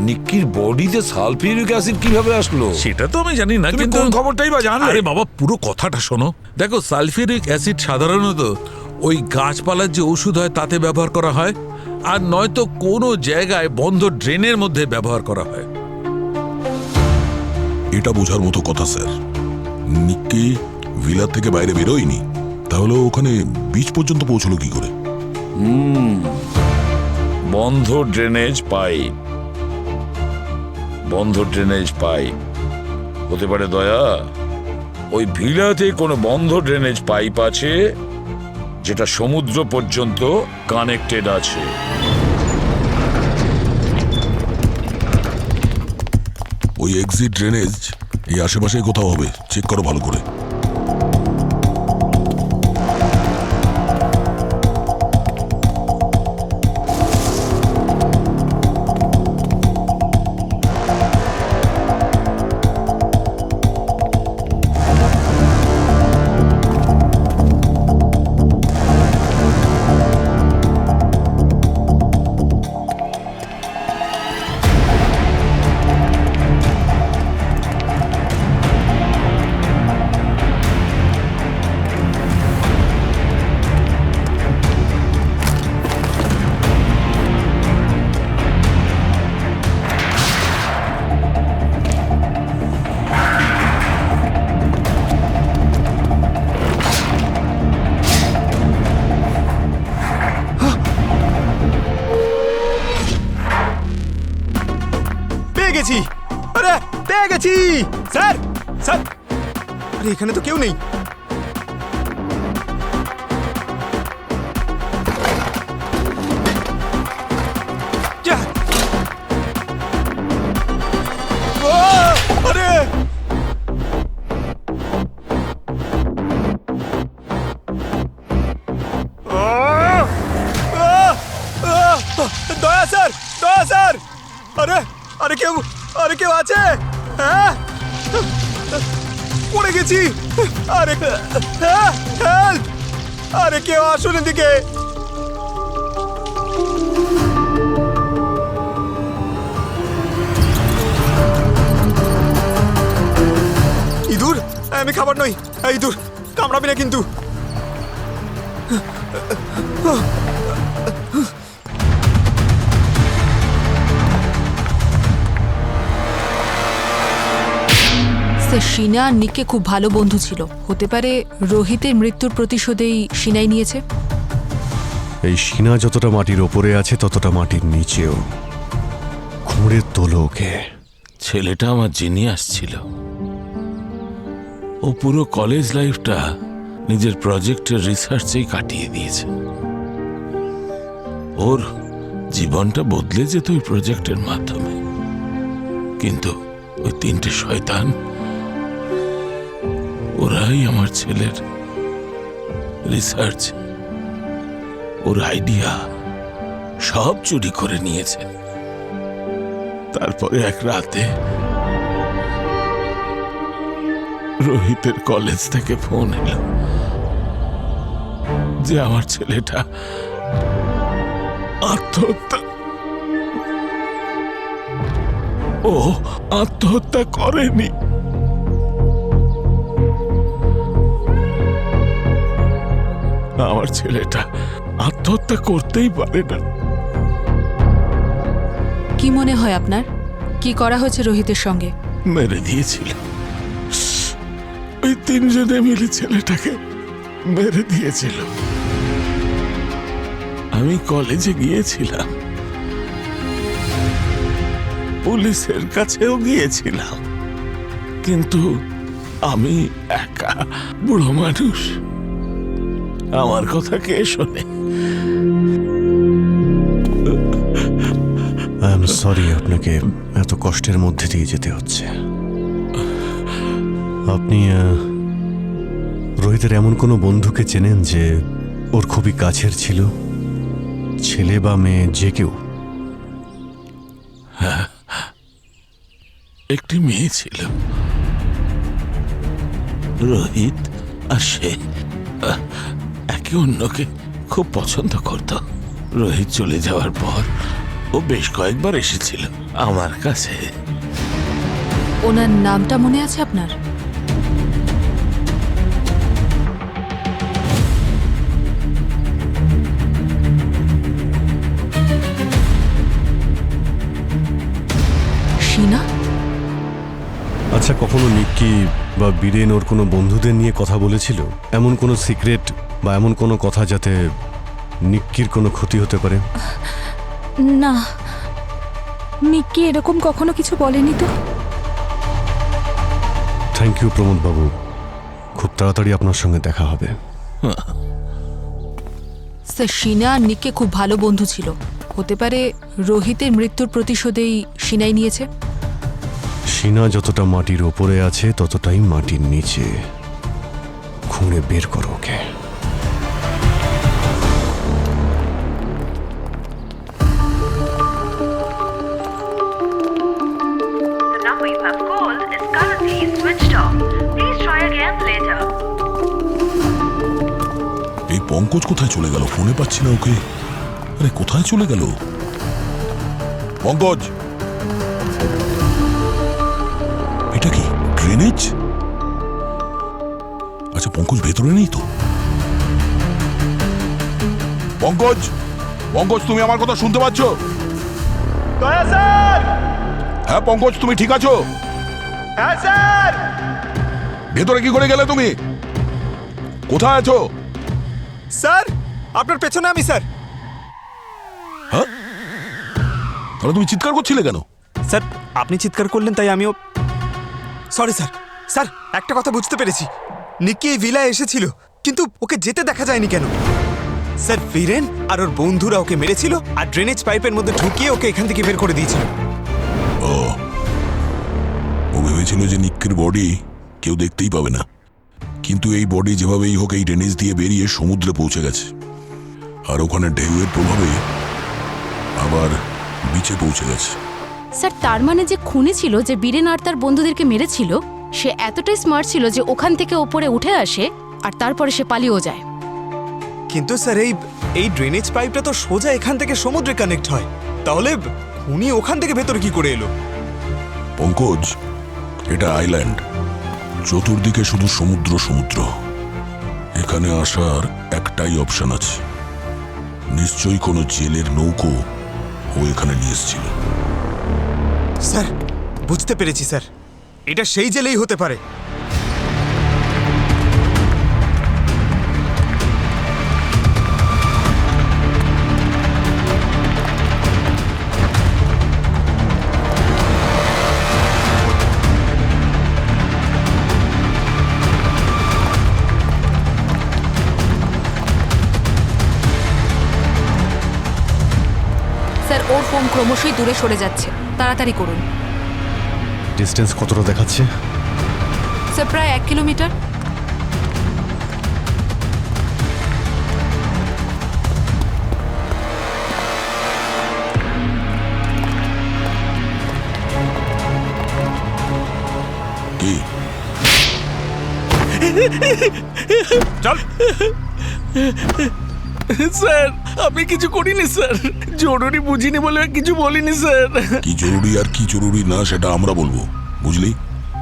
নিক্কির বডিতে সালফিউরিক অ্যাসিড কিভাবে আসলো? সেটা তো আমি জানি না, তুমি কিন্তু কোন খবরটাই বা জানলে? আরে বাবা, পুরো কথাটা শোনো। দেখো, সালফিউরিক অ্যাসিড সাধারণত ওই গাছপালার যে ওষুধ হয় তাতে ব্যবহার করা হয়, আর নয়তো কোনো জায়গায় বন্ধ ড্রেনের মধ্যে ব্যবহার করা হয়। এটা বোঝার মতো কথা স্যার। নিক্কি ভিলা থেকে বাইরে বেরোয়নি, তাহলে ওখানে বিচ পর্যন্ত পৌঁছলো কি করে? বন্ধ ড্রেনেজ পাইপ। বন্ধ ড্রেনেজ পাইপ হতে পারে দয়া। ওই ভিলাতে কোনো বন্ধ ড্রেনেজ পাইপ আছে যেটা সমুদ্র পর্যন্ত কানেক্টেড আছে। ওই এক্সিট ড্রেনেজ এই আশেপাশে কোথাও হবে, চেক করো ভালো করে। গেছি স্যার স্যার আরে এখানে তো কেউ নেই। যা। আরে দয়া স্যার, দয়া স্যার। আরে আরে কেউ আছে? হ্যাঁ, পড়ে গেছি। আরে হেল্প! আরে কেউ আসুন এদিকে। ইঁদুর, আমি খাবার নই। ইঁদুর কামড়াবি না কিন্তু। শিনা আর নিককে খুব ভালো বন্ধু ছিল, হতে পারে রোহিতের মৃত্যুর প্রতিশোধেই শিনাই নিয়েছে। এই সিনা যতটা মাটির ওপরে আছে ততটা মাটির নিচেও। খুঁড়ে তোলো ওকে। ছেলেটা আমার জিনিয়াস ছিল। ও পুরো কলেজ লাইফটা নিজের প্রজেক্টের রিসার্চেই কাটিয়ে দিয়েছে। ওর জীবনটা বদলে যেত ওই প্রজেক্টের মাধ্যমে, কিন্তু ওই তিনটে শয়তান, ওরাই আমার ছেলের রিসার্চ, ওর আইডিয়া সব চুরি করে নিয়েছে। তারপরে এক রাতে রোহিতের কলেজ থেকে ফোন এলো যে আমার ছেলেটা আত্মহত্যা, ও আত্মহত্যা করেনি। আমার ছেলেটা আত্মহত্যা করতেই পারে না। কি মনে হয় আপনার, কি করা হয়েছে রোহিতের সঙ্গে? মেরে দিয়েছিল। ওই তিনজনে মিলে ছেলেটাকে মেরে দিয়েছিল। আমি কলেজে গিয়েছিলাম, পুলিশের কাছেও গিয়েছিলাম, কিন্তু আমি একা বুড়ো মানুষ, আমার কথা কে শোনে? আই এম সরি আপনাকে এত কষ্টের মধ্যে দিয়ে যেতে হচ্ছে। আপনি রোহিতের এমন কোনো বন্ধুকে চেনেন যে ওর খুবই কাছের ছিল, ছেলে বা মেয়ে যে কেউ? হ্যাঁ, একটি মেয়ে ছিল, রোহিত আর সে একে অন্যকে খুব পছন্দ করত। রোহিত চলে যাওয়ার পর ও বেশ কয়েকবার এসেছিল আমার কাছে। ওনার নামটা মনে আছে আপনার? শিনা? আচ্ছা, কখনো নিক্কি বা বীরেন ওর কোনো বন্ধুদের নিয়ে কথা বলেছিল? এমন কোনো সিক্রেট বা এমন কোনো কথা যাতে নিক্কির কোনো ক্ষতি হতে পারে? না, নিক্কি এরকম কখনো কিছু বলেনি তো। থ্যাংক ইউ প্রমোদ বাবু, খুব তাড়াতাড়ি আপনার সঙ্গে দেখা হবে। স্যার, শিনা আর নিককে খুব ভালো বন্ধু ছিল, হতে পারে রোহিতের মৃত্যুর প্রতিশোধেই শিনাই নিয়েছে। সিনা যতটা মাটির ওপরে আছে ততটাই মাটির নিচে। খুঁড়ে বের করো ওকে। এই পঙ্কজ কোথায় চলে গেল? ফোনে পাচ্ছি না ওকে। আরে কোথায় চলে গেল পঙ্কজ? এটা কি ড্রেনেজ? আচ্ছা, পঙ্কজ ভেতরে নেই তো? পঙ্কজ, পঙ্কজ তুমি আমার কথা শুনতে পাচ্ছ? দয়া স্যার! হ্যাঁ পঙ্কজ, তুমি ঠিক আছো? হ্যাঁ স্যার! ভেতরে কি করে গেলে তুমি? কোথায় আছো? স্যার, আপনার পেছনে আমি স্যার। হ্যাঁ, তাহলে তুমি চিৎকার করছিলে কেন? স্যার, আপনি চিৎকার করলেন তাই আমিও। Sorry sir. স্যার, একটা কথা বুঝতে পেরেছি, নিকি এই ভিলায় এসেছিল কিন্তু ওকে যেতে দেখা যায়নি কেন? স্যার, বীরেন আর ওর বন্ধুরা ওকে মেরেছিল আর ড্রেনেজ পাইপের মধ্যে ঢুকিয়ে ওকে এখান থেকে বের করে দিয়েছিল। ও ভেবেছিল যে নিক্কির বডি কেউ দেখতেই পাবে না, কিন্তু এই বডি যেভাবেই হোক এই ড্রেনেজ দিয়ে বেরিয়ে সমুদ্রে পৌঁছে গেছে, আর ওখানে ঢেউয়ের প্রভাবে আবার বিচে পৌঁছে গেছে। স্যার, তার মানে যে খুনি ছিল, যে বীরেন আর তার বন্ধুদেরকে মেরেছিল, সে এতটাই স্মার্ট ছিল যে ওখান থেকে ওপরে উঠে আসে আর তারপরে সে পালিয়েও যায়। কিন্তু স্যার, এই ড্রেনেজ পাইপটা তো সোজা এখান থেকে সমুদ্রে কানেক্ট হয়, তাহলে উনি ওখান থেকে ভেতরে কি করে এলো? পঙ্কজ, এটা আইল্যান্ড, চতুর্দিকে শুধু সমুদ্র সমুদ্র। এখানে আসার একটাই অপশন আছে, নিশ্চয়ই কোনো জেলের নৌকো ও এখানে নিয়ে এসেছিল। স্যার, বুঝতে পেরেছি স্যার, এটা সেই জেলেই হতে পারে। স্যার, ওর ফোন ক্রমশই দূরে সরে যাচ্ছে, তাড়াতাড়ি করুন। ডিস্টেন্স কতটা দেখাচ্ছে? স্যার, প্রায় 1 কিলোমিটার। কি চল। স্যার, আমি কিছু করিনি স্যার, জরুরি বুঝিনি বলে কিছু বলিনি স্যার। কি জরুরি আর কি জরুরি না সেটা আমরা বলবো, বুঝলি?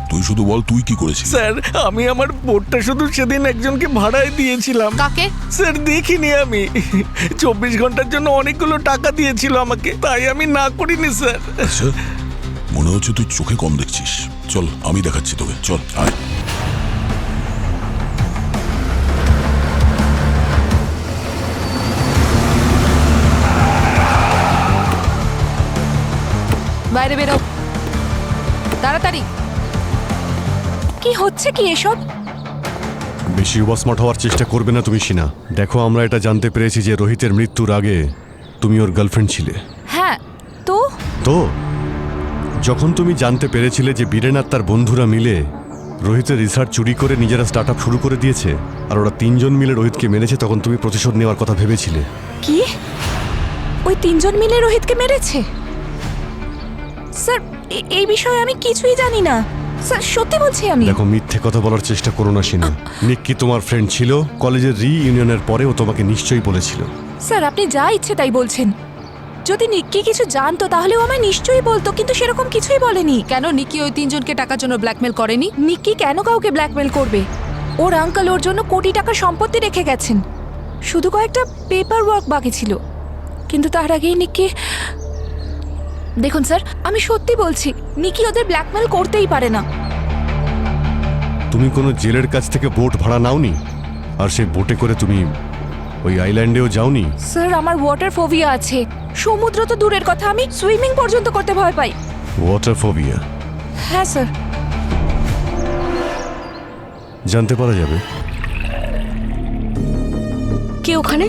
তুই শুধু বল তুই কি করেছিস। স্যার, আমি আমার বোটটা শুধু সেদিন একজনকে ভাড়ায় দিয়েছিলাম। কাকে? স্যার, দেখিনি আমি। 24 ঘন্টার জন্য অনেকগুলো টাকা দিয়েছিল আমাকে, তাই আমি না করিনি স্যার। আচ্ছা, মনে হচ্ছে তুই চোখে কম দেখছিস। চল, আমি দেখাচ্ছি তোকে, চল আয়। বাইরে বেরো তাড়াতাড়ি। কি হচ্ছে কি এসব? বেশি ওভারস্মার্ট হওয়ার চেষ্টা করবে না তুমি, সিনা। দেখো, আমরা এটা জানতে পেরেছি যে রোহিতের মৃত্যুর আগে তুমি ওর গার্লফ্রেন্ড ছিলে। হ্যাঁ, তো তো যখন তুমি জানতে পেরেছিলে যে বীরেন আর তার বন্ধুরা মিলে রোহিতের রিসার্চ চুরি করে নিজেরা স্টার্ট শুরু করে দিয়েছে আর ওরা 3 জন মিলে রোহিতকে মেরেছে, তখন তুমি প্রতিশোধ নেওয়ার কথা ভেবেছিলে। কি ওই 3 জন মিলে রোহিতকে মেরেছে? স্যার, এই বিষয়ে আমি কিছুই জানি না স্যার, সত্যি বলছি আমি। দেখো, মিথ্যে কথা বলার চেষ্টা করো না, সিনা। নিক্কি তোমার ফ্রেন্ড ছিল, কলেজের রিইউনিয়নের পরে ও তোমাকে নিশ্চয়ই বলেছিল। স্যার, আপনি যা ইচ্ছে তাই বলছেন। যদি নিক্কি কিছু জানতো তাহলে ও আমায় নিশ্চয়ই বলতো, কিন্তু সেরকম কিছুই বলেনি। কেন নিকি ওই 3 জনকে টাকার জন্য ব্ল্যাকমেল করেনি? নিক্কি কেন কাউকে ব্ল্যাকমেল করবে? ওর আঙ্কেল ওর জন্য কোটি টাকার সম্পত্তি রেখে গেছেন, শুধু কয়েকটা পেপার ওয়ার্ক বাকি ছিল। কিন্তু তার আগেই নিক্কি, দেখুন স্যার, আমি সত্যি বলছি, নিকি ওদের ব্ল্যাকমেল করতেই পারে না। তুমি কোনো জেলের কাছ থেকে বোট ভাড়া নাওনি, আর সেই বোটে করে তুমি ওই আইল্যান্ডেও যাওনি? স্যার, আমার ওয়াটার ফোবিয়া আছে। সমুদ্র তো দূরের কথা, আমি সুইমিং পর্যন্ত করতে ভয় পাই। Water phobia? হ্যাঁ স্যার। জানতে পারা যাবে কে ওখানে?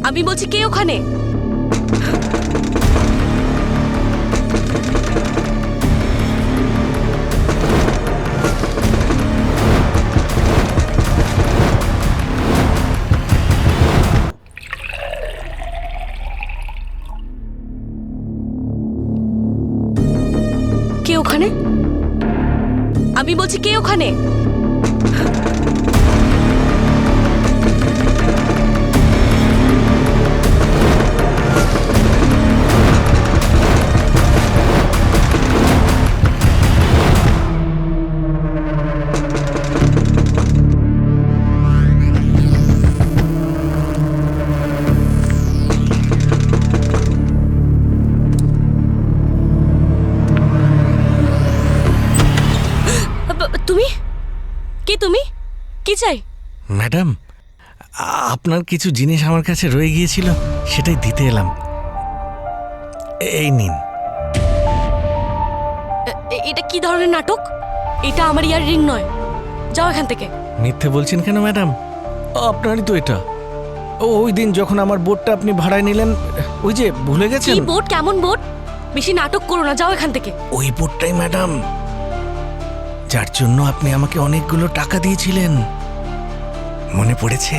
আমি বলছি, কে ওখানে? কে ওখানে? আমি বলছি, কে ওখানে? তুমি কে? তুমি কি চাই? ম্যাডাম, আপনার কিছু জিনিস আমার কাছে রয়ে গিয়েছিল, সেটাই দিতে এলাম। এই নিন। এটা কি ধরনের নাটক? এটা আমার ইয়াররিং নয়, যাও এখান থেকে। মিথ্যে বলছেন কেন ম্যাডাম? আপনারই তো এটা। ওই দিন যখন আমার বোটটা আপনি ভাড়ায় নিলেন, ওই যে ভুলে গেছেন? কি বোট? কেমন বোট? বেশি নাটক করো না, যাও এখান থেকে। ওই বোটটাই ম্যাডাম, যার জন্য আপনি আমাকে অনেকগুলো টাকা দিয়েছিলেন, মনে পড়েছে?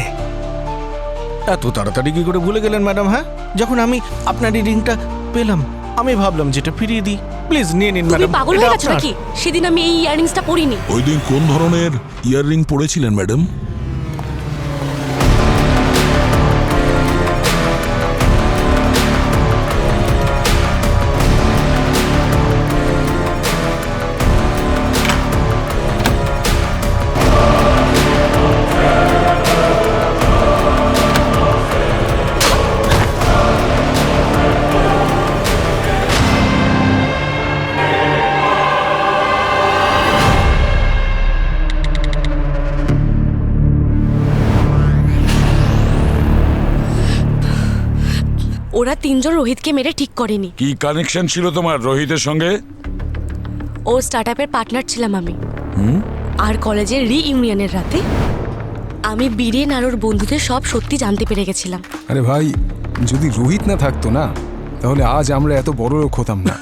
এত তাড়াতাড়ি কি করে ভুলে গেলেন ম্যাডাম? হ্যাঁ, যখন আমি আপনার এই রিংটা পেলাম আমি ভাবলাম যেটা ফিরিয়ে দিই। প্লিজ নিয়ে নিন তুমি ম্যাডাম। পাগল হয়ে গেছো নাকি? সেদিন আমি এই ইয়াররিংসটা পরিনি। ওই দিন কোন ধরনের ইয়াররিং পরেছিলেন ম্যাডাম? ওরা তিনজন রোহিতকে মেরে ঠিক করেনি। কি কানেকশন ছিল তোমার রোহিতের সঙ্গে? ও স্টার্টআপের পার্টনার ছিলাম আমি। আর কলেজের রিইউনিয়নের রাতে আমি বীরেন আর ওর বন্ধুদের সব সত্যি জানতে পেরে গেছিলাম। আরে ভাই, যদি রোহিত না থাকতো না, তাহলে আজ আমরা এত বড় লোক হতাম না।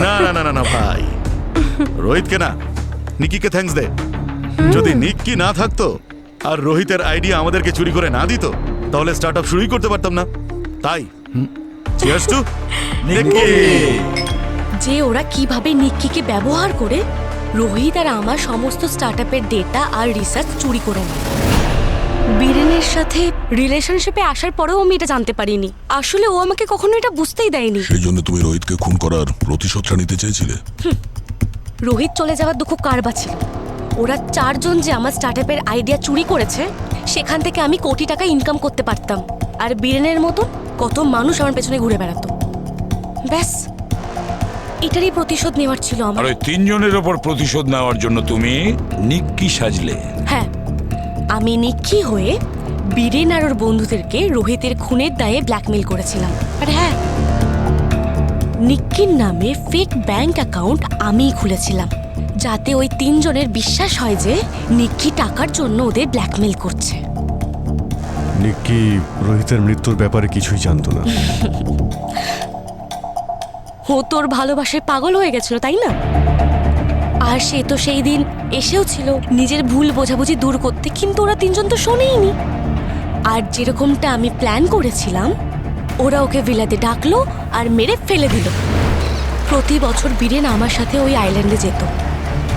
না না না না না ভাই, রোহিতকে না, নিকিকে থ্যাঙ্কস দে। যদি নিকি না থাকতো আর রোহিতের আইডিয়া আমাদেরকে চুরি করে না দিত, তাহলে স্টার্টআপ শুরুই করতে পারতাম না। তাই চিয়ার্স টু নিকি। যে ওরা কিভাবে নিক্কিকে ব্যবহার করে রোহিত আর আমার সমস্ত স্টার্টআপের ডেটা আর রিসার্চ চুরি করে নেয়। বীরেনের সাথে রিলেশনশিপে আসার পরেও আমি এটা জানতে পারিনি। আসলে ও আমাকে কখনো এটা বুঝতেই দেয়নি। সেই জন্য তুমি রোহিতকে খুন করার প্রতিশোধটা নিতে চেয়েছিলে? রোহিত চলে যাওয়ার দুঃখ কার বা ছিল? ওরা চারজন যে আমার স্টার্টআপের আইডিয়া চুরি করেছে, সেখান থেকে আমি কোটি টাকা ইনকাম করতে পারতাম। আর বীরেনের মতো কত মানুষ আমার পেছনে ঘুরে বেড়াতো। ব্যাস, এটারই প্রতিশোধ নেওয়ার ছিল আমার। আর ওই তিনজনের ওপর প্রতিশোধ নেওয়ার জন্য তুমি নিক্কি সাজলে? হ্যাঁ, আমি নিক্কি হয়ে বীরেন আর ওর বন্ধুদেরকে রোহিতের খুনের দায়ে ব্ল্যাকমেল করেছিলাম। আর হ্যাঁ, নিক্কির নামে ফেক ব্যাংক অ্যাকাউন্ট আমিই খুলেছিলাম, যাতে ওই তিনজনের বিশ্বাস হয় যে নিক্কি টাকার জন্য ওদের ব্ল্যাকমেল করছে। নিক্কি রোহিতের মৃত্যুর ব্যাপারে কিছুই জানতো না। ও তোর ভালোবাসায় পাগল হয়ে গেছিল, তাই না? আর সে তো সেই দিন এসেও ছিল নিজের ভুল বোঝাবুঝি দূর করতে, কিন্তু ওরা তিনজন তো শোনেইনি। আর যেরকমটা আমি প্ল্যান করেছিলাম, ওরা ওকে ভিলাতে ডাকলো আর মেরে ফেলে দিল। প্রতি বছর বীরেন আমার সাথে ওই আইল্যান্ডে যেত,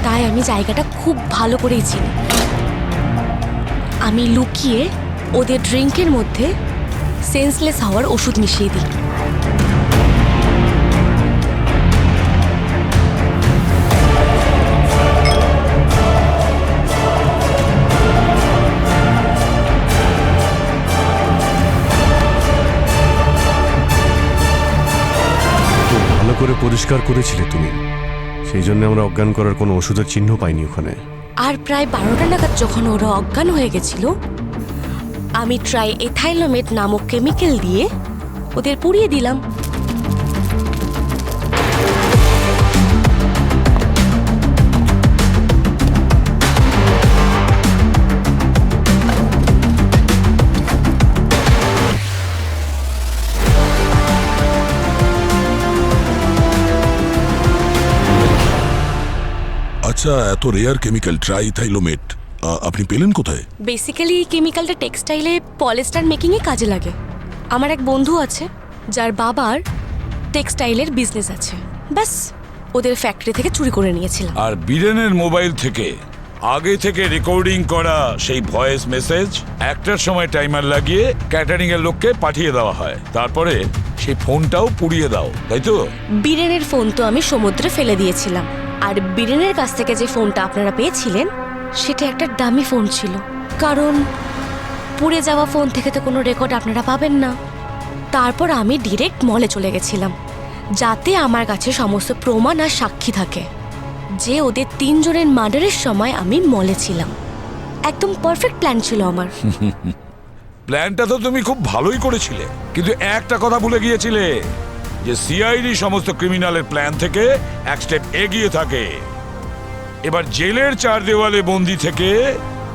তাই আমি জায়গাটা খুব ভালো করেই চিনি। আমি লুকিয়ে ওদের ড্রিঙ্কের মধ্যে সেন্সলেস হওয়ার ওষুধ মিশিয়ে দিই। ভালো করে পরিষ্কার করেছিলে তুমি, সেই জন্য আমরা অজ্ঞান করার কোনো ওষুধের চিহ্ন পাইনি ওখানে। আর প্রায় 12টা নাগাদ যখন ওরা অজ্ঞান হয়ে গেছিল, আমি ট্রাই এথাইলোমেট নামক কেমিক্যাল দিয়ে ওদের পুড়িয়ে দিলাম। আচ্ছা, এত রেয়ার কেমিক্যাল ট্রাইথাইলোমেট আপনি পেলেন কোথায়? বেসিক্যালি এই কেমিক্যালটা টেক্সটাইলে পলিস্টার মেকিংয়ে কাজে লাগে। আমার এক বন্ধু আছে যার বাবার টেক্সটাইলের বিজনেস আছে, ব্যাস ওদের ফ্যাক্টরি থেকে চুরি করে নিয়েছিলাম। আর বীরেনের মোবাইল থেকে আগে থেকে রেকর্ডিং করা সেই ভয়েস মেসেজ একটার সময় টাইমার লাগিয়ে ক্যাটারিং এর লোককে পাঠিয়ে দেওয়া হয়, তারপরে সেই ফোনটাও পুড়িয়ে দাও, তাই তো? বীরেনের ফোন তো আমি সমুদ্রে ফেলে দিয়েছিলাম, আর বীরেনের কাছ থেকে যে ফোনটা আপনারা পেয়েছিলেন সেটা একটা ডামি ফোন ছিল, কারণ পুড়ে যাওয়া ফোন থেকে তো কোনো রেকর্ড আপনারা পাবেন না। তারপর আমি ডিরেক্ট মলে চলে গেছিলাম, যাতে আমার কাছে সমস্ত প্রমাণ আর সাক্ষী থাকে যে ওদের তিনজনের মার্ডারের সময় আমি মলে ছিলাম। একদম পারফেক্ট প্ল্যান ছিল আমার। প্ল্যানটা তো তুমি খুব ভালোই করেছিলে, কিন্তু একটা কথা ভুলে গিয়েছিলে, যে সিআইডি সমস্ত ক্রিমিনালের প্ল্যান থেকে এক স্টেপ এগিয়ে থাকে। এবার জেলের চার দেওয়ালে বন্দি থেকে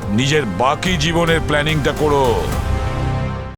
নিজের বাকি জীবনের প্ল্যানিংটা করো।